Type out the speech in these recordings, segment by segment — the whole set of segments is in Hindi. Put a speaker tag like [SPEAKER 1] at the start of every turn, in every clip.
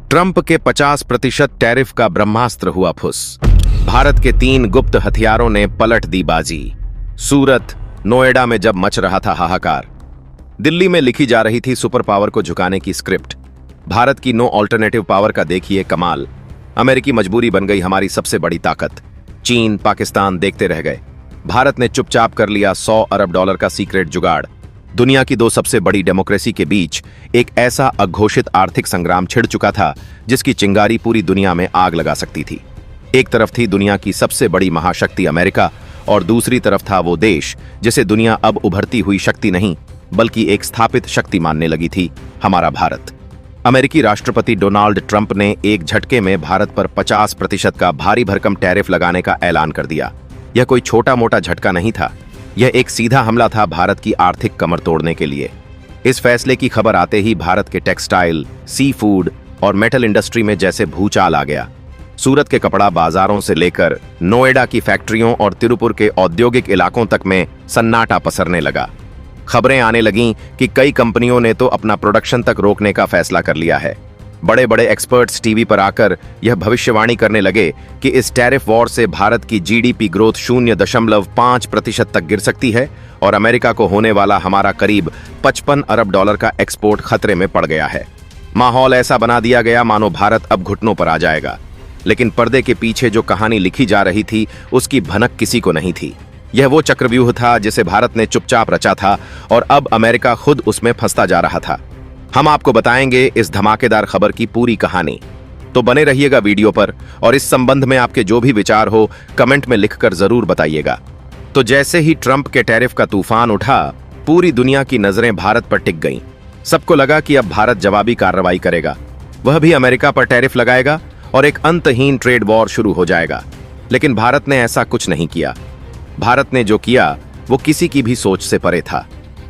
[SPEAKER 1] ट्रंप के 50% टैरिफ का ब्रह्मास्त्र हुआ फुस। भारत के 3 गुप्त हथियारों ने पलट दी बाजी। सूरत, नोएडा में जब मच रहा था हाहाकार, दिल्ली में लिखी जा रही थी सुपर पावर को झुकाने की स्क्रिप्ट। भारत की नो ऑल्टरनेटिव पावर का देखिए कमाल। अमेरिकी मजबूरी बन गई हमारी सबसे बड़ी ताकत। चीन, पाकिस्तान देखते रह गए। भारत ने चुपचाप कर लिया $100 अरब का सीक्रेट जुगाड़। दुनिया की 2 सबसे बड़ी डेमोक्रेसी के बीच एक ऐसा अघोषित आर्थिक संग्राम छिड़ चुका था जिसकी चिंगारी पूरी दुनिया में आग लगा सकती थी। एक तरफ थी दुनिया की सबसे बड़ी महाशक्ति अमेरिका और दूसरी तरफ था वो देश जिसे दुनिया अब उभरती हुई शक्ति नहीं बल्कि एक स्थापित शक्ति मानने लगी थी, हमारा भारत। अमेरिकी राष्ट्रपति डोनाल्ड ट्रंप ने एक झटके में भारत पर 50% का भारी भरकम टैरिफ लगाने का ऐलान कर दिया। यह कोई छोटा मोटा झटका नहीं था, यह एक सीधा हमला था भारत की आर्थिक कमर तोड़ने के लिए। इस फैसले की खबर आते ही भारत के टेक्सटाइल, सी फूड और मेटल इंडस्ट्री में जैसे भूचाल आ गया। सूरत के कपड़ा बाजारों से लेकर नोएडा की फैक्ट्रियों और तिरुपुर के औद्योगिक इलाकों तक में सन्नाटा पसरने लगा। खबरें आने लगीं कि कई कंपनियों ने तो अपना प्रोडक्शन तक रोकने का फैसला कर लिया है। बड़े बड़े एक्सपर्ट्स टीवी पर आकर यह भविष्यवाणी करने लगे कि इस टैरिफ वॉर से भारत की जीडीपी ग्रोथ 0.5% तक गिर सकती है और अमेरिका को होने वाला हमारा करीब $55 अरब का एक्सपोर्ट खतरे में पड़ गया है। माहौल ऐसा बना दिया गया मानो भारत अब घुटनों पर आ जाएगा। लेकिन पर्दे के पीछे जो कहानी लिखी जा रही थी उसकी भनक किसी को नहीं थी। यह वो चक्रव्यूह था जिसे भारत ने चुपचाप रचा था और अब अमेरिका खुद उसमें फंसता जा रहा था। हम आपको बताएंगे इस धमाकेदार खबर की पूरी कहानी, तो बने रहिएगा वीडियो पर और इस संबंध में आपके जो भी विचार हो कमेंट में लिखकर जरूर बताइएगा। तो जैसे ही ट्रंप के टैरिफ का तूफान उठा, पूरी दुनिया की नजरें भारत पर टिक गईं। सबको लगा कि अब भारत जवाबी कार्रवाई करेगा, वह भी अमेरिका पर टैरिफ लगाएगा और एक अंतहीन ट्रेड वॉर शुरू हो जाएगा। लेकिन भारत ने ऐसा कुछ नहीं किया। भारत ने जो किया वो किसी की भी सोच से परे था।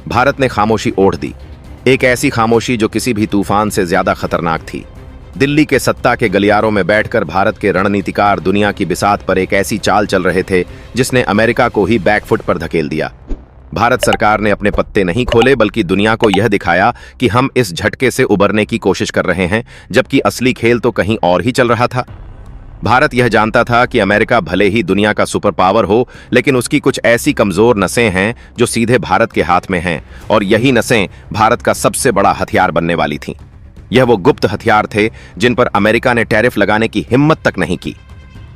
[SPEAKER 1] भारत ने खामोशी ओढ़ दी, एक ऐसी खामोशी जो किसी भी तूफान से ज्यादा खतरनाक थी। दिल्ली के सत्ता के गलियारों में बैठकर भारत के रणनीतिकार दुनिया की बिसात पर एक ऐसी चाल चल रहे थे जिसने अमेरिका को ही बैकफुट पर धकेल दिया। भारत सरकार ने अपने पत्ते नहीं खोले बल्कि दुनिया को यह दिखाया कि हम इस झटके से उबरने की कोशिश कर रहे हैं, जबकि असली खेल तो कहीं और ही चल रहा था। भारत यह जानता था कि अमेरिका भले ही दुनिया का सुपर पावर हो, लेकिन उसकी कुछ ऐसी कमजोर नसें हैं जो सीधे भारत के हाथ में हैं और यही नसें भारत का सबसे बड़ा हथियार बनने वाली थीं। यह वो गुप्त हथियार थे जिन पर अमेरिका ने टैरिफ लगाने की हिम्मत तक नहीं की।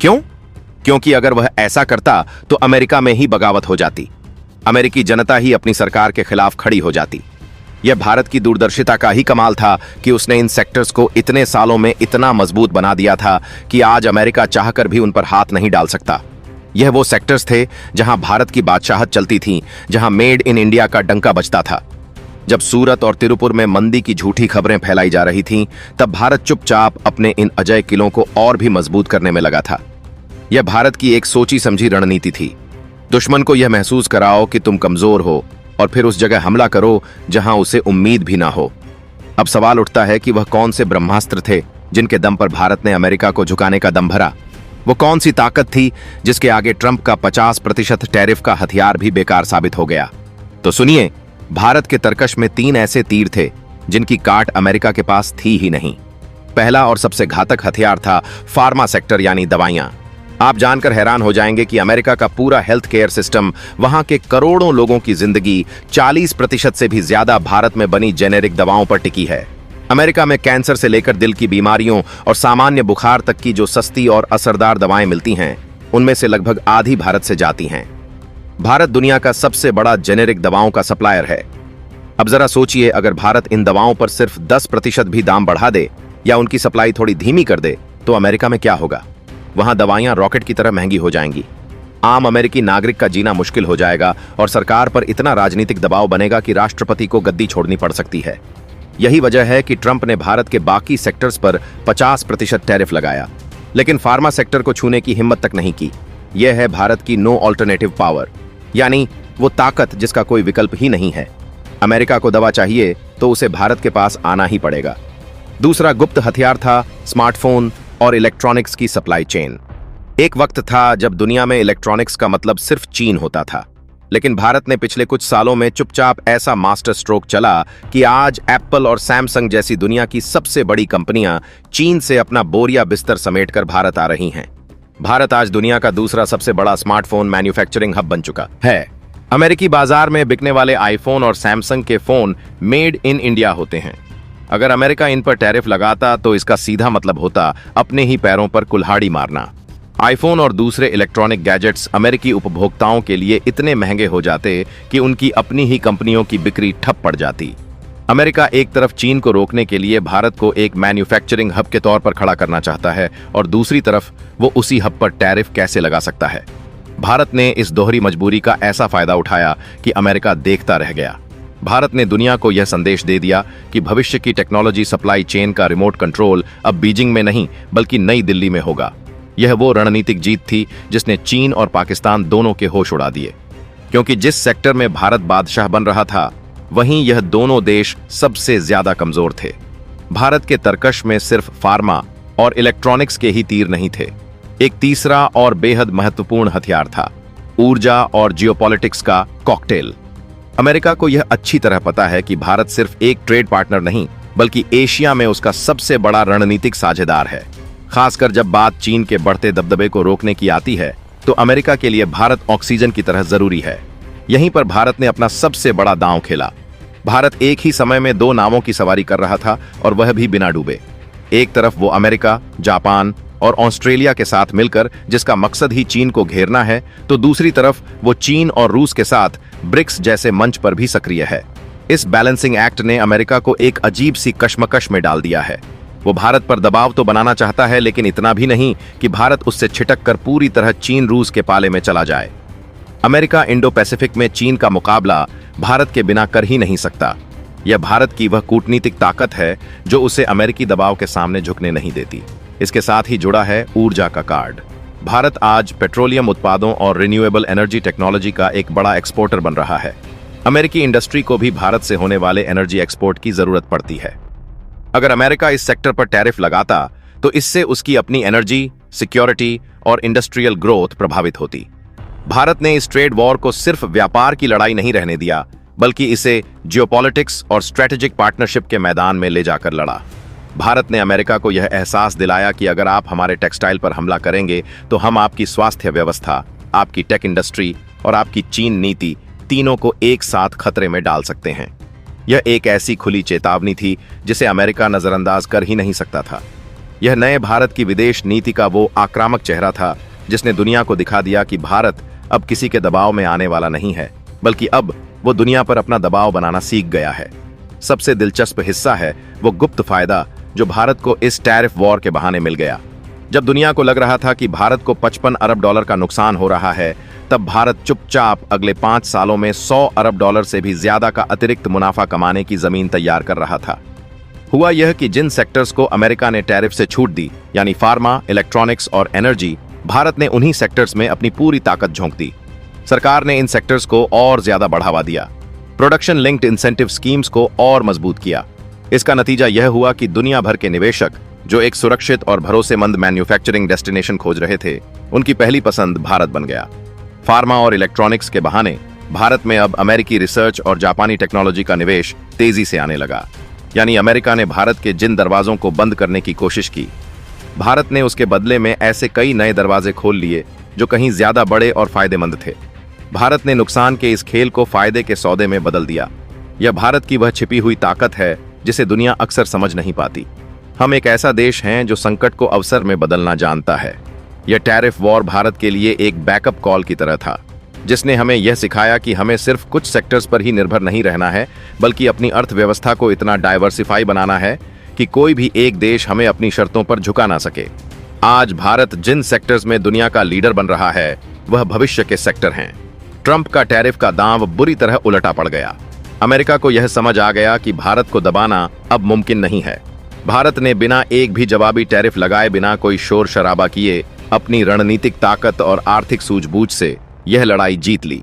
[SPEAKER 1] क्यों? क्योंकि अगर वह ऐसा करता तो अमेरिका में ही बगावत हो जाती, अमेरिकी जनता ही अपनी सरकार के खिलाफ खड़ी हो जाती। यह भारत की दूरदर्शिता का ही कमाल था कि उसने इन सेक्टर्स को इतने सालों में इतना मजबूत बना दिया था कि आज अमेरिका चाहकर भी उन पर हाथ नहीं डाल सकता। यह वो सेक्टर्स थे जहां भारत की बादशाहत चलती थी, जहां मेड इन इंडिया का डंका बजता था। जब सूरत और तिरुपुर में मंदी की झूठी खबरें फैलाई जा रही थीं, तब भारत चुपचाप अपने इन अजय किलों को और भी मजबूत करने में लगा था। यह भारत की एक सोची समझी रणनीति थी। दुश्मन को यह महसूस कराओ कि तुम कमजोर हो और फिर उस जगह हमला करो जहां उसे उम्मीद भी ना हो। अब सवाल उठता है कि वह कौन से ब्रह्मास्त्र थे जिनके दम पर भारत ने अमेरिका को झुकाने का दम भरा। वो कौन सी ताकत थी जिसके आगे ट्रंप का 50% टैरिफ का हथियार भी बेकार साबित हो गया। तो सुनिए, भारत के तरकश में 3 ऐसे तीर थे जिनकी काट अमेरिका के पास थी ही नहीं। पहला और सबसे घातक हथियार था फार्मा सेक्टर यानी दवाइयां। आप जानकर हैरान हो जाएंगे कि अमेरिका का पूरा हेल्थ केयर सिस्टम, वहां के करोड़ों लोगों की जिंदगी 40% से भी ज्यादा भारत में बनी जेनेरिक दवाओं पर टिकी है। अमेरिका में कैंसर से लेकर दिल की बीमारियों और सामान्य बुखार तक की जो सस्ती और असरदार दवाएं मिलती हैं, उनमें से लगभग आधी भारत से जाती हैं। भारत दुनिया का सबसे बड़ा जेनेरिक दवाओं का सप्लायर है। अब जरा सोचिए, अगर भारत इन दवाओं पर सिर्फ 10% भी दाम बढ़ा दे या उनकी सप्लाई थोड़ी धीमी कर दे तो अमेरिका में क्या होगा? वहां दवाइयां रॉकेट की तरह महंगी हो जाएंगी। आम अमेरिकी नागरिक का जीना मुश्किल हो जाएगा और सरकार पर इतना राजनीतिक दबाव बनेगा कि राष्ट्रपति को गद्दी छोड़नी पड़ सकती है। यही वजह है कि ट्रंप ने भारत के बाकी सेक्टर्स पर 50% टैरिफ लगाया, लेकिन फार्मा सेक्टर को छूने की हिम्मत तक नहीं की। यह है भारत की नो ऑल्टरनेटिव पावर, यानी वो ताकत जिसका कोई विकल्प ही नहीं है। अमेरिका को दवा चाहिए तो उसे भारत के पास आना ही पड़ेगा। दूसरा गुप्त हथियार था स्मार्टफोन और इलेक्ट्रॉनिक्स की सप्लाई चेन। एक वक्त था जब दुनिया में इलेक्ट्रॉनिक्स का मतलब सिर्फ चीन होता था। लेकिन भारत ने पिछले कुछ सालों में चुपचाप ऐसा मास्टर स्ट्रोक चला कि आज एप्पल और सैमसंग जैसी दुनिया की सबसे बड़ी कंपनियां चीन से अपना बोरिया बिस्तर समेटकर भारत आ रही हैं। भारत आज दुनिया का दूसरा सबसे बड़ा स्मार्टफोन मैन्युफैक्चरिंग हब बन चुका है। अमेरिकी बाजार में बिकने वाले आईफोन और सैमसंग के फोन मेड इन इंडिया होते हैं। अगर अमेरिका इन पर टैरिफ लगाता तो इसका सीधा मतलब होता अपने ही पैरों पर कुल्हाड़ी मारना। आईफोन और दूसरे इलेक्ट्रॉनिक गैजेट्स अमेरिकी उपभोक्ताओं के लिए इतने महंगे हो जाते कि उनकी अपनी ही कंपनियों की बिक्री ठप पड़ जाती। अमेरिका एक तरफ चीन को रोकने के लिए भारत को एक मैन्युफैक्चरिंग हब के तौर पर खड़ा करना चाहता है और दूसरी तरफ वो उसी हब पर टैरिफ कैसे लगा सकता है। भारत ने इस दोहरी मजबूरी का ऐसा फायदा उठाया कि अमेरिका देखता रह गया। भारत ने दुनिया को यह संदेश दे दिया कि भविष्य की टेक्नोलॉजी सप्लाई चेन का रिमोट कंट्रोल अब बीजिंग में नहीं बल्कि नई दिल्ली में होगा। यह वो रणनीतिक जीत थी जिसने चीन और पाकिस्तान दोनों के होश उड़ा दिए, क्योंकि जिस सेक्टर में भारत बादशाह बन रहा था वहीं यह दोनों देश सबसे ज्यादा कमजोर थे। भारत के तरकश में सिर्फ फार्मा और इलेक्ट्रॉनिक्स के ही तीर नहीं थे, एक तीसरा और बेहद महत्वपूर्ण हथियार था, ऊर्जा और जियोपॉलिटिक्स का कॉकटेल। अमेरिका को यह अच्छी तरह पता है कि भारत सिर्फ एक ट्रेड पार्टनर नहीं बल्कि एशिया में उसका सबसे बड़ा रणनीतिक साझेदार है। खासकर जब बात चीन के बढ़ते दबदबे को रोकने की आती है तो अमेरिका के लिए भारत ऑक्सीजन की तरह जरूरी है। यहीं पर भारत ने अपना सबसे बड़ा दांव खेला। भारत एक ही समय में दो नावों की सवारी कर रहा था और वह भी बिना डूबे। एक तरफ वो अमेरिका, जापान और ऑस्ट्रेलिया के साथ मिलकर जिसका मकसद ही चीन को घेरना है, तो दूसरी तरफ वो चीन और रूस के साथ ब्रिक्स जैसे मंच पर भी सक्रिय है। इस बैलेंसिंग एक्ट ने अमेरिका को एक अजीब सी कश्मकश में डाल दिया है। वो भारत पर दबाव तो बनाना चाहता है, लेकिन इतना भी नहीं कि भारत उससे छिटक कर पूरी तरह चीन रूस के पाले में चला जाए। अमेरिका इंडो पैसिफिक में चीन का मुकाबला भारत के बिना कर ही नहीं सकता। यह भारत की वह कूटनीतिक ताकत है जो उसे अमेरिकी दबाव के सामने झुकने नहीं देती। इसके साथ ही जुड़ा है ऊर्जा का कार्ड। भारत आज पेट्रोलियम उत्पादों और रिन्यूएबल एनर्जी टेक्नोलॉजी का एक बड़ा एक्सपोर्टर बन रहा है। अमेरिकी इंडस्ट्री को भी भारत से होने वाले एनर्जी एक्सपोर्ट की जरूरत पड़ती है। अगर अमेरिका इस सेक्टर पर टैरिफ लगाता तो इससे उसकी अपनी एनर्जी, सिक्योरिटी और इंडस्ट्रियल ग्रोथ प्रभावित होती। भारत ने इस ट्रेड वॉर को सिर्फ व्यापार की लड़ाई नहीं रहने दिया, बल्कि इसे जियोपॉलिटिक्स और स्ट्रेटेजिक पार्टनरशिप के मैदान में ले जाकर लड़ा। भारत ने अमेरिका को यह एहसास दिलाया कि अगर आप हमारे टेक्सटाइल पर हमला करेंगे तो हम आपकी स्वास्थ्य व्यवस्था, आपकी टेक इंडस्ट्री और आपकी चीन नीति तीनों को एक साथ खतरे में डाल सकते हैं। यह एक ऐसी खुली चेतावनी थी जिसे अमेरिका नजरअंदाज कर ही नहीं सकता था। यह नए भारत की विदेश नीति का वो आक्रामक चेहरा था जिसने दुनिया को दिखा दिया कि भारत अब किसी के दबाव में आने वाला नहीं है, बल्कि अब वो दुनिया पर अपना दबाव बनाना सीख गया है। सबसे दिलचस्प हिस्सा है वो गुप्त फायदा जो भारत को इस टैरिफ वॉर के बहाने मिल गया। जब दुनिया को लग रहा था कि भारत को 55 अरब डॉलर का नुकसान हो रहा है, तब भारत चुपचाप अगले 5 सालों में 100 अरब डॉलर से भी ज्यादा का अतिरिक्त मुनाफा कमाने की जमीन तैयार कर रहा था। हुआ यह कि जिन सेक्टर्स को अमेरिका ने टैरिफ से छूट दी, यानी फार्मा, इलेक्ट्रॉनिक्स और एनर्जी, भारत ने उन्हीं सेक्टर्स में अपनी पूरी ताकत झोंक दी। सरकार ने इन सेक्टर्स को और ज्यादा बढ़ावा दिया, प्रोडक्शन लिंक्ड इंसेंटिव स्कीम्स को और मजबूत किया। इसका नतीजा यह हुआ कि दुनिया भर के निवेशक जो एक सुरक्षित और भरोसेमंद मैन्युफैक्चरिंग डेस्टिनेशन खोज रहे थे, उनकी पहली पसंद भारत बन गया। फार्मा और इलेक्ट्रॉनिक्स के बहाने भारत में अब अमेरिकी रिसर्च और जापानी टेक्नोलॉजी का निवेश तेजी से आने लगा। यानी अमेरिका ने भारत के जिन दरवाजों को बंद करने की कोशिश की, भारत ने उसके बदले में ऐसे कई नए दरवाजे खोल लिए जो कहीं ज्यादा बड़े और फायदेमंद थे। भारत ने नुकसान के इस खेल को फायदे के सौदे में बदल दिया। यह भारत की वह छिपी हुई ताकत है जिसे दुनिया अक्सर समझ नहीं पाती। हम एक ऐसा देश हैं जो संकट को अवसर में बदलना जानता है। यह टैरिफ वॉर भारत के लिए एक बैकअप कॉल की तरह था, जिसने हमें यह सिखाया कि हमें सिर्फ कुछ सेक्टर्स पर ही निर्भर नहीं रहना है, बल्कि अपनी अर्थव्यवस्था को इतना डाइवर्सिफाई बनाना है कि कोई भी एक देश हमें अपनी शर्तों पर झुका ना सके। आज भारत जिन सेक्टर्स में दुनिया का लीडर बन रहा है, वह भविष्य के सेक्टर हैं। ट्रंप का टैरिफ का दांव बुरी तरह उलटा पड़ गया। अमेरिका को यह समझ आ गया कि भारत को दबाना अब मुमकिन नहीं है। भारत ने बिना एक भी जवाबी टैरिफ लगाए, बिना कोई शोर शराबा किए, अपनी रणनीतिक ताकत और आर्थिक सूझबूझ से यह लड़ाई जीत ली।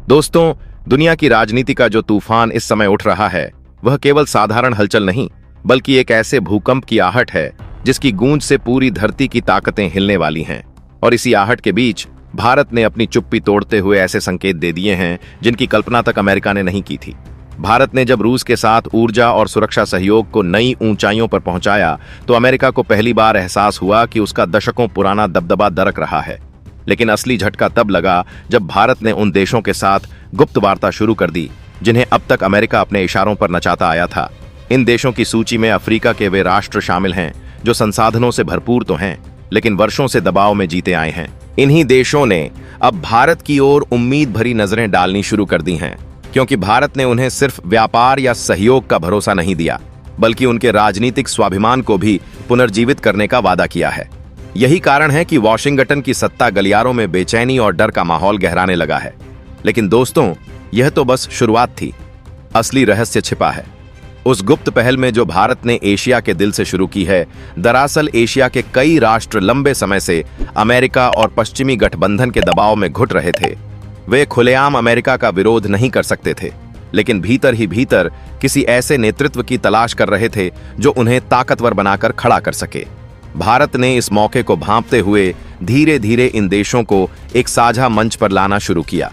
[SPEAKER 1] दोस्तों, दुनिया की राजनीति का जो तूफान इस समय उठ रहा है, वह केवल साधारण हलचल नहीं, बल्कि एक ऐसे भूकंप की आहट है जिसकी गूंज से पूरी धरती की ताकतें हिलने वाली हैं। और इसी आहट के बीच भारत ने अपनी चुप्पी तोड़ते हुए ऐसे संकेत दे दिए हैं जिनकी कल्पना तक अमेरिका ने नहीं की थी। भारत ने जब रूस के साथ ऊर्जा और सुरक्षा सहयोग को नई ऊंचाइयों पर पहुंचाया तो अमेरिका को पहली बार एहसास हुआ कि उसका दशकों पुराना दबदबा दरक रहा है। लेकिन असली झटका तब लगा जब भारत ने उन देशों के साथ गुप्त वार्ता शुरू कर दी जिन्हें अब तक अमेरिका अपने इशारों पर नचाता आया था। इन देशों की सूची में अफ्रीका के वे राष्ट्र शामिल हैं जो संसाधनों से भरपूर तो हैं लेकिन वर्षों से दबाव में जीते आए हैं। इन्हीं देशों ने अब भारत की ओर उम्मीद भरी नजरें डालनी शुरू कर दी हैं, क्योंकि भारत ने उन्हें सिर्फ व्यापार या सहयोग का भरोसा नहीं दिया बल्कि उनके राजनीतिक स्वाभिमान को भी पुनर्जीवित करने का वादा किया है। यही कारण है कि वॉशिंगटन की सत्ता गलियारों में बेचैनी और डर का माहौल गहराने लगा है। लेकिन दोस्तों, यह तो बस शुरुआत थी। असली रहस्य छिपा है उस गुप्त पहल में जो भारत ने एशिया के दिल से शुरू की है। दरअसल एशिया के कई राष्ट्र लंबे समय से अमेरिका और पश्चिमी गठबंधन के दबाव में घुट रहे थे। वे खुलेआम अमेरिका का विरोध नहीं कर सकते थे, लेकिन भीतर ही भीतर किसी ऐसे नेतृत्व की तलाश कर रहे थे जो उन्हें ताकतवर बनाकर खड़ा कर सके। भारत ने इस मौके को भांपते हुए धीरे धीरे इन देशों को एक साझा मंच पर लाना शुरू किया।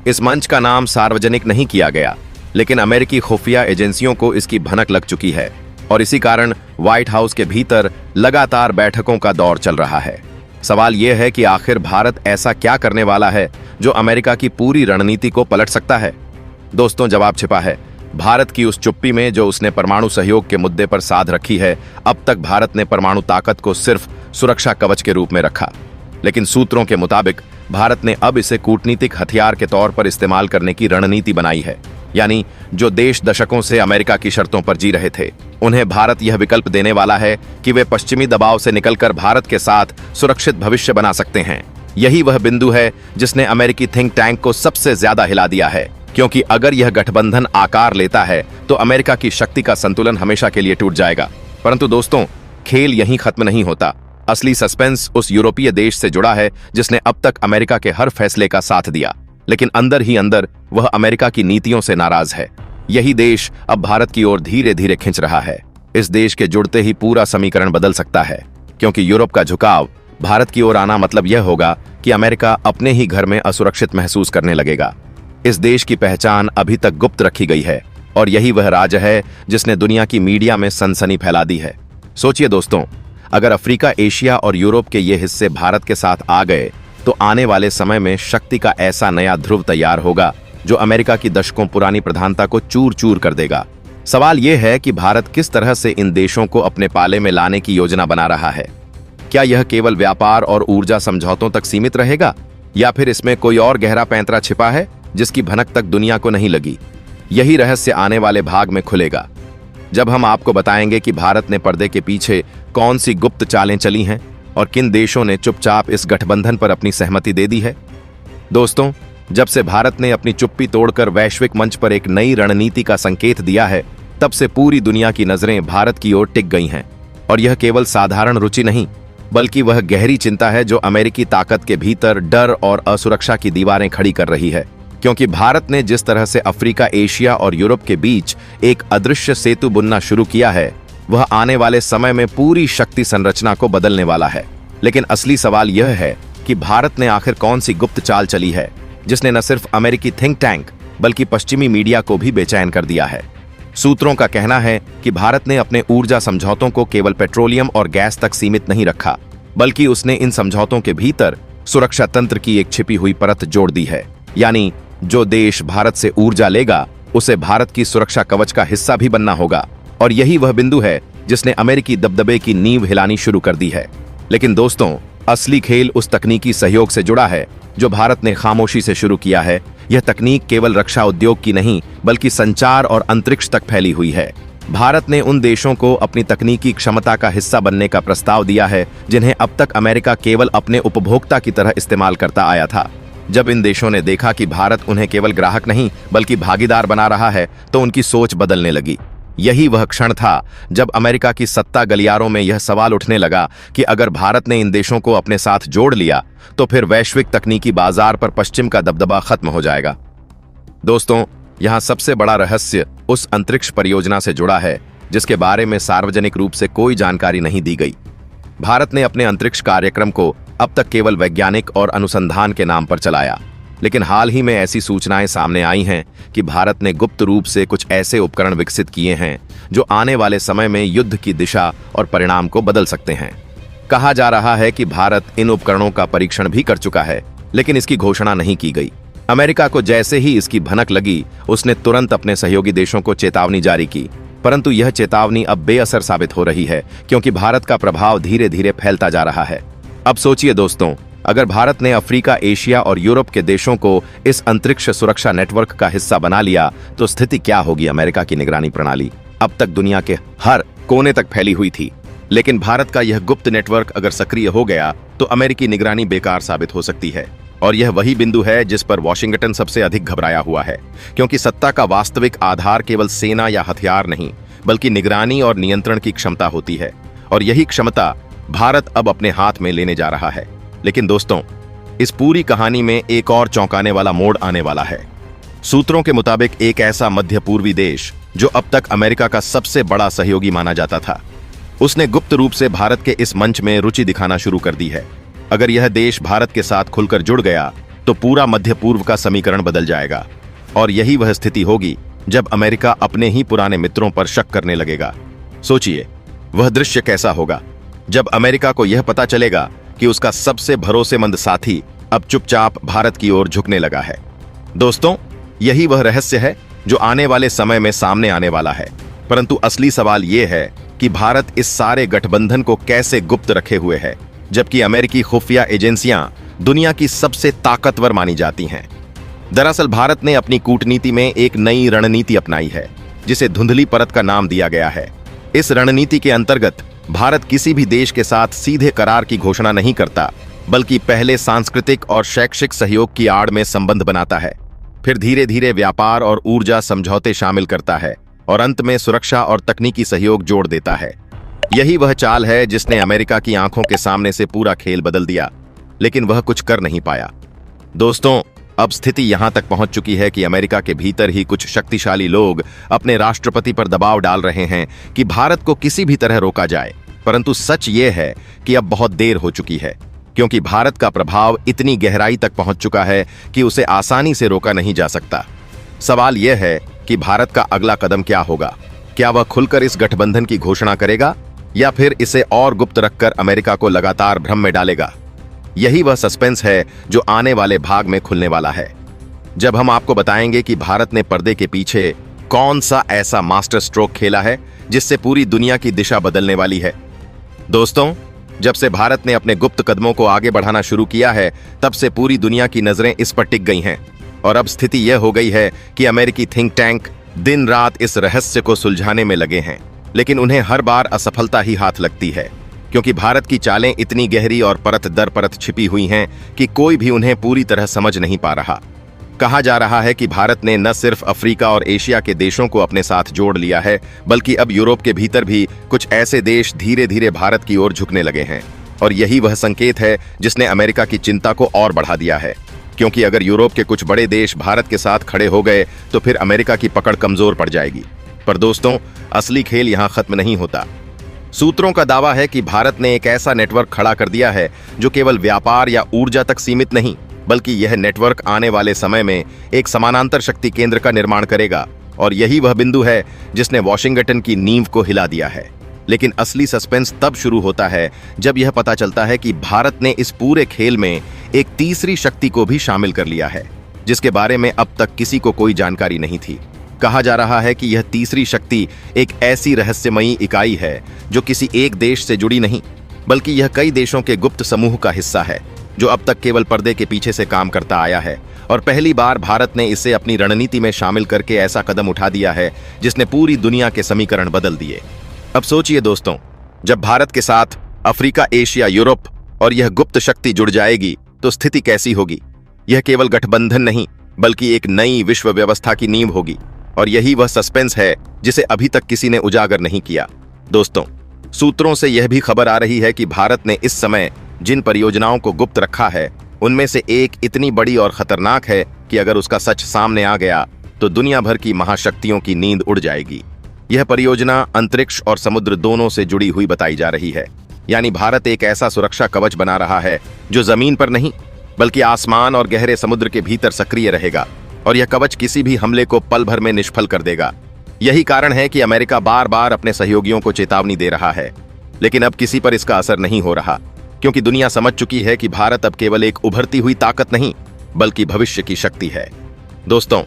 [SPEAKER 1] इस मंच का नाम सार्वजनिक नहीं किया गया, लेकिन अमेरिकी खुफिया एजेंसियों को इसकी भनक लग चुकी है और इसी कारण व्हाइट हाउस के भीतर लगातार बैठकों का दौर चल रहा है। सवाल यह है कि आखिर भारत ऐसा क्या करने वाला है जो अमेरिका की पूरी रणनीति को पलट सकता है। दोस्तों, जवाब छिपा है भारत की उस चुप्पी में जो उसने परमाणु सहयोग के मुद्दे पर साध रखी है। अब तक भारत ने परमाणु ताकत को सिर्फ सुरक्षा कवच के रूप में रखा, लेकिन सूत्रों के मुताबिक भारत ने अब इसे कूटनीतिक हथियार के तौर पर इस्तेमाल करने की रणनीति बनाई है। यानी जो देश दशकों से अमेरिका की शर्तों पर जी रहे थे, उन्हें भारत यह विकल्प देने वाला है कि वे पश्चिमी दबाव से निकलकर भारत के साथ सुरक्षित भविष्य बना सकते हैं। यही वह बिंदु है जिसने अमेरिकी थिंक टैंक को सबसे ज्यादा हिला दिया है, क्योंकि अगर यह गठबंधन आकार लेता है तो अमेरिका की शक्ति का संतुलन हमेशा के लिए टूट जाएगा। परंतु दोस्तों, खेल यहीं खत्म नहीं होता। असली सस्पेंस उस यूरोपीय देश से जुड़ा है जिसने अब तक अमेरिका के हर फैसले का साथ दिया, लेकिन अंदर ही अंदर वह अमेरिका की नीतियों से नाराज है। यही देश अब भारत की ओर धीरे धीरे खिंच रहा है। इस देश के जुड़ते ही पूरा समीकरण बदल सकता है, क्योंकि यूरोप का झुकाव भारत की ओर आना मतलब यह होगा कि अमेरिका अपने ही घर में असुरक्षित महसूस करने लगेगा। इस देश की पहचान अभी तक गुप्त रखी गई है और यही वह राज है जिसने दुनिया की मीडिया में सनसनी फैला दी है। सोचिए दोस्तों, अगर अफ्रीका, एशिया और यूरोप के ये हिस्से भारत के साथ आ गए तो आने वाले समय में शक्ति का ऐसा नया ध्रुव तैयार होगा जो अमेरिका की दशकों पुरानी प्रधानता को चूर चूर कर देगा। सवाल यह है कि भारत किस तरह से इन देशों को अपने पाले में लाने की योजना बना रहा है। क्या यह केवल व्यापार और ऊर्जा समझौतों तक सीमित रहेगा, या फिर इसमें कोई और गहरा पैंतरा छिपा है जिसकी भनक तक दुनिया को नहीं लगी? यही रहस्य आने वाले भाग में खुलेगा, जब हम आपको बताएंगे कि भारत ने पर्दे के पीछे कौन सी गुप्त चालें चली हैं और किन देशों ने चुपचाप इस गठबंधन पर अपनी सहमति दे दी है। दोस्तों, जब से भारत ने अपनी चुप्पी तोड़कर वैश्विक मंच पर एक नई रणनीति का संकेत दिया है, तब से पूरी दुनिया की नजरें भारत की ओर टिक गई हैं। और यह केवल साधारण रुचि नहीं, बल्कि वह गहरी चिंता है जो अमेरिकी ताकत के भीतर डर और असुरक्षा की दीवारें खड़ी कर रही है। क्योंकि भारत ने जिस तरह से अफ्रीका, एशिया और यूरोप के बीच एक अदृश्य सेतु बुनना शुरू किया है, वह आने वाले समय में पूरी शक्ति संरचना को बदलने वाला है। लेकिन असली सवाल यह है कि भारत ने आखिर कौन सी गुप्त चाल चली है जिसने न सिर्फ अमेरिकी थिंक टैंक बल्कि पश्चिमी मीडिया को भी बेचैन कर दिया है। सूत्रों का कहना है कि भारत ने अपने ऊर्जा समझौतों को केवल पेट्रोलियम और गैस तक सीमित नहीं रखा, बल्कि उसने इन समझौतों के भीतर सुरक्षा तंत्र की एक छिपी हुई परत जोड़ दी है। यानी जो देश भारत से ऊर्जा लेगा उसे भारत की सुरक्षा कवच का हिस्सा भी बनना होगा। और यही वह बिंदु है जिसने अमेरिकी दबदबे की नींव हिलानी शुरू कर दी है। लेकिन दोस्तों, असली खेल उस तकनीकी सहयोग से जुड़ा है जो भारत ने खामोशी से शुरू किया है। यह तकनीक केवल रक्षा उद्योग की नहीं, बल्कि संचार और अंतरिक्ष तक फैली हुई है। भारत ने उन देशों को अपनी तकनीकी क्षमता का हिस्सा बनने का प्रस्ताव दिया है जिन्हें अब तक अमेरिका केवल अपने उपभोक्ता की तरह इस्तेमाल करता आया था। जब इन देशों ने देखा कि भारत उन्हें केवल ग्राहक नहीं बल्कि भागीदार बना रहा है, तो उनकी सोच बदलने लगी। यही वह क्षण था जब अमेरिका की सत्ता गलियारों में यह सवाल उठने लगा कि अगर भारत ने इन देशों को अपने साथ जोड़ लिया तो फिर वैश्विक तकनीकी बाजार पर पश्चिम का दबदबा खत्म हो जाएगा। दोस्तों, यहाँ सबसे बड़ा रहस्य उस अंतरिक्ष परियोजना से जुड़ा है जिसके बारे में सार्वजनिक रूप से कोई जानकारी नहीं दी गई। भारत ने अपने अंतरिक्ष कार्यक्रम को अब तक केवल वैज्ञानिक और अनुसंधान के नाम पर चलाया, लेकिन हाल ही में ऐसी सूचनाएं सामने आई हैं कि भारत ने गुप्त रूप से कुछ ऐसे उपकरण विकसित किए हैं जो आने वाले समय में युद्ध की दिशा और परिणाम को बदल सकते हैं। कहा जा रहा है कि भारत इन उपकरणों का परीक्षण भी कर चुका है, लेकिन इसकी घोषणा नहीं की गई। अमेरिका को जैसे ही इसकी भनक लगी, उसने तुरंत अपने सहयोगी देशों को चेतावनी जारी की, परंतु यह चेतावनी अब बेअसर साबित हो रही है क्योंकि भारत का प्रभाव धीरे धीरे फैलता जा रहा है। अब सोचिए दोस्तों, अगर भारत ने अफ्रीका, एशिया और यूरोप के देशों को इस अंतरिक्ष सुरक्षा नेटवर्क का हिस्सा बना लिया तो स्थिति क्या होगी। अमेरिका की निगरानी प्रणाली अब तक दुनिया के हर कोने तक फैली हुई थी, लेकिन भारत का यह गुप्त नेटवर्क अगर सक्रिय हो गया तो अमेरिकी निगरानी बेकार साबित हो सकती है। और यह वही बिंदु है जिस पर वॉशिंगटन सबसे अधिक घबराया हुआ है, क्योंकि सत्ता का वास्तविक आधार केवल सेना या हथियार नहीं, बल्कि निगरानी और नियंत्रण की क्षमता होती है, और यही क्षमता भारत अब अपने हाथ में लेने जा रहा है। लेकिन दोस्तों, इस पूरी कहानी में एक और चौंकाने वाला मोड़ आने वाला है। सूत्रों के मुताबिक एक ऐसा मध्य पूर्वी देश जो अब तक अमेरिका का सबसे बड़ा सहयोगी माना जाता था, उसने गुप्त रूप से भारत के इस मंच में रुचि दिखाना शुरू कर दी है। अगर यह देश भारत के साथ खुलकर जुड़ गया तो पूरा मध्य पूर्व का समीकरण बदल जाएगा, और यही वह स्थिति होगी जब अमेरिका अपने ही पुराने मित्रों पर शक करने लगेगा। सोचिए, वह दृश्य कैसा होगा जब अमेरिका को यह पता चलेगा कि उसका सबसे भरोसेमंद साथी अब चुपचाप भारत की ओर झुकने लगा है। दोस्तों, यही वह रहस्य है जो आने वाले समय में सामने आने वाला है, परंतु असली सवाल यह है कि भारत इस सारे गठबंधन को कैसे गुप्त रखे हुए है, जबकि अमेरिकी खुफिया एजेंसियां दुनिया की सबसे ताकतवर मानी जाती हैं। दरअसल भारत ने अपनी कूटनीति में एक नई रणनीति अपनाई है, जिसे धुंधली परत का नाम दिया गया है। इस रणनीति के अंतर्गत भारत किसी भी देश के साथ सीधे करार की घोषणा नहीं करता, बल्कि पहले सांस्कृतिक और शैक्षिक सहयोग की आड़ में संबंध बनाता है, फिर धीरे धीरे व्यापार और ऊर्जा समझौते शामिल करता है, और अंत में सुरक्षा और तकनीकी सहयोग जोड़ देता है। यही वह चाल है जिसने अमेरिका की आंखों के सामने से पूरा खेल बदल दिया, लेकिन वह कुछ कर नहीं पाया। दोस्तों, अब स्थिति यहां तक पहुंच चुकी है कि अमेरिका के भीतर ही कुछ शक्तिशाली लोग अपने राष्ट्रपति पर दबाव डाल रहे हैं कि भारत को किसी भी तरह रोका जाए, परंतु सच ये है कि अब बहुत देर हो चुकी है, क्योंकि भारत का प्रभाव इतनी गहराई तक पहुंच चुका है कि उसे आसानी से रोका नहीं जा सकता। सवाल यह है कि भारत का अगला कदम क्या होगा। क्या वह खुलकर इस गठबंधन की घोषणा करेगा या फिर इसे और गुप्त रखकर अमेरिका को लगातार भ्रम में डालेगा। यही वह सस्पेंस है जो आने वाले भाग में खुलने वाला है, जब हम आपको बताएंगे कि भारत ने पर्दे के पीछे कौन सा ऐसा मास्टर स्ट्रोक खेला है जिससे पूरी दुनिया की दिशा बदलने वाली है। दोस्तों, जब से भारत ने अपने गुप्त कदमों को आगे बढ़ाना शुरू किया है, तब से पूरी दुनिया की नजरें इस पर टिक गई हैं, और अब स्थिति यह हो गई है कि अमेरिकी थिंक टैंक दिन रात इस रहस्य को सुलझाने में लगे हैं, लेकिन उन्हें हर बार असफलता ही हाथ लगती है, क्योंकि भारत की चालें इतनी गहरी और परत दर परत छिपी हुई हैं कि कोई भी उन्हें पूरी तरह समझ नहीं पा रहा। कहा जा रहा है कि भारत ने न सिर्फ अफ्रीका और एशिया के देशों को अपने साथ जोड़ लिया है, बल्कि अब यूरोप के भीतर भी कुछ ऐसे देश धीरे धीरे भारत की ओर झुकने लगे हैं, और यही वह संकेत है जिसने अमेरिका की चिंता को और बढ़ा दिया है, क्योंकि अगर यूरोप के कुछ बड़े देश भारत के साथ खड़े हो गए तो फिर अमेरिका की पकड़ कमजोर पड़ जाएगी। पर दोस्तों, असली खेल यहां खत्म नहीं होता। सूत्रों का दावा है कि भारत ने एक ऐसा नेटवर्क खड़ा कर दिया है जो केवल व्यापार या ऊर्जा तक सीमित नहीं, बल्कि यह नेटवर्क आने वाले समय में एक समानांतर शक्ति केंद्र का निर्माण करेगा, और यही वह बिंदु है जिसने वॉशिंगटन की नींव को हिला दिया है। लेकिन असली सस्पेंस तब शुरू होता है जब यह पता चलता है कि भारत ने इस पूरे खेल में एक तीसरी शक्ति को भी शामिल कर लिया है, जिसके बारे में अब तक किसी को कोई जानकारी नहीं थी। कहा जा रहा है कि यह तीसरी शक्ति एक ऐसी रहस्यमयी इकाई है जो किसी एक देश से जुड़ी नहीं, बल्कि यह कई देशों के गुप्त समूह का हिस्सा है, जो अब तक केवल पर्दे के पीछे से काम करता आया है, और पहली बार भारत ने इसे अपनी रणनीति में शामिल करके ऐसा कदम उठा दिया है जिसने पूरी दुनिया के समीकरण बदल दिए। अब सोचिए दोस्तों, जब भारत के साथ अफ्रीका, एशिया, यूरोप और यह गुप्त शक्ति जुड़ जाएगी तो स्थिति कैसी होगी। यह केवल गठबंधन नहीं, बल्कि एक नई विश्व व्यवस्था की नींव होगी, और यही वह सस्पेंस है जिसे अभी तक किसी ने उजागर नहीं किया। दोस्तों, सूत्रों से यह भी खबर आ रही है कि भारत ने इस समय जिन परियोजनाओं को गुप्त रखा है, उनमें से एक इतनी बड़ी और खतरनाक है कि अगर उसका सच सामने आ गया तो दुनिया भर की महाशक्तियों की नींद उड़ जाएगी। यह परियोजना अंतरिक्ष और समुद्र दोनों से जुड़ी हुई बताई जा रही है। यानी भारत एक ऐसा सुरक्षा कवच बना रहा है जो जमीन पर नहीं बल्कि आसमान और गहरे समुद्र के भीतर सक्रिय रहेगा, और यह कवच किसी भी हमले को पल भर में निष्फल कर देगा। यही कारण है कि अमेरिका बार बार अपने सहयोगियों को चेतावनी दे रहा है, लेकिन अब किसी पर इसका असर नहीं हो रहा, क्योंकि दुनिया समझ चुकी है कि भारत अब केवल एक उभरती हुई ताकत नहीं बल्कि भविष्य की शक्ति है। दोस्तों,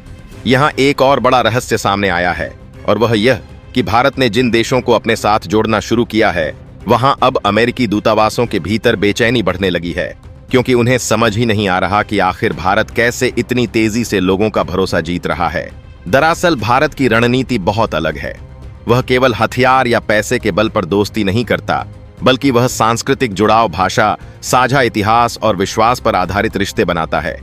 [SPEAKER 1] यहाँ एक और बड़ा रहस्य सामने आया है, और वह यह कि भारत ने जिन देशों को अपने साथ जोड़ना शुरू किया है, वहां अब अमेरिकी दूतावासों के भीतर बेचैनी बढ़ने लगी है, क्योंकि उन्हें समझ ही नहीं आ रहा कि आखिर भारत कैसे इतनी तेजी से लोगों का भरोसा जीत रहा है। दरअसल भारत की रणनीति बहुत अलग है। वह केवल हथियार या पैसे के बल पर दोस्ती नहीं करता, बल्कि वह सांस्कृतिक जुड़ाव, भाषा, साझा इतिहास और विश्वास पर आधारित रिश्ते बनाता है।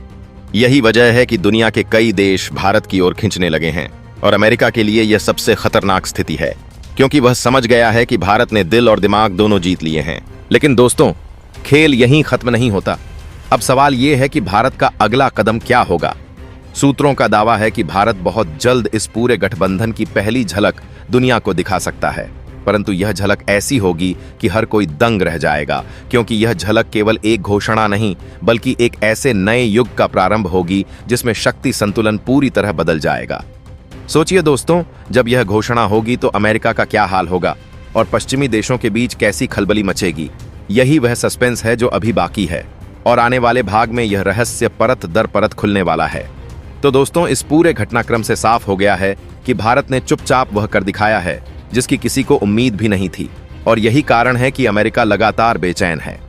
[SPEAKER 1] यही वजह है कि दुनिया के कई देश भारत की ओर खिंचने लगे हैं, और अमेरिका के लिए यह सबसे खतरनाक स्थिति है, क्योंकि वह समझ गया है कि भारत ने दिल और दिमाग दोनों जीत लिए हैं। लेकिन दोस्तों, खेल यहीं खत्म नहीं होता। अब सवाल यह है कि भारत का अगला कदम क्या होगा। सूत्रों का दावा है कि भारत बहुत जल्द इस पूरे गठबंधन की पहली झलक दुनिया को दिखा सकता है, परंतु यह झलक ऐसी होगी कि हर कोई दंग रह जाएगा, क्योंकि यह झलक केवल एक घोषणा नहीं बल्कि एक ऐसे नए युग का प्रारंभ होगी जिसमें शक्ति संतुलन पूरी तरह बदल जाएगा। सोचिए दोस्तों, जब यह घोषणा होगी तो अमेरिका का क्या हाल होगा और पश्चिमी देशों के बीच कैसी खलबली मचेगी। यही वह सस्पेंस है जो अभी बाकी है, और आने वाले भाग में यह रहस्य परत दर परत खुलने वाला है। तो दोस्तों, इस पूरे घटनाक्रम से साफ हो गया है कि भारत ने चुपचाप वह कर दिखाया है जिसकी किसी को उम्मीद भी नहीं थी, और यही कारण है कि अमेरिका लगातार बेचैन है।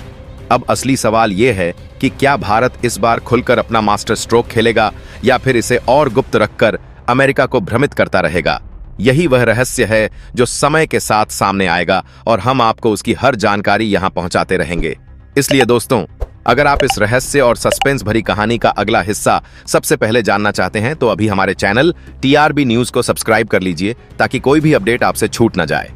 [SPEAKER 1] अब असली सवाल यह है कि क्या भारत इस बार खुलकर अपना मास्टर स्ट्रोक खेलेगा, या फिर इसे और गुप्त रखकर अमेरिका को भ्रमित करता रहेगा। यही वह रहस्य है जो समय के साथ सामने आएगा, और हम आपको उसकी हर जानकारी यहां पहुंचाते रहेंगे। इसलिए दोस्तों, अगर आप इस रहस्य और सस्पेंस भरी कहानी का अगला हिस्सा सबसे पहले जानना चाहते हैं तो अभी हमारे चैनल TRB न्यूज को सब्सक्राइब कर लीजिए, ताकि कोई भी अपडेट आपसे छूट न जाए।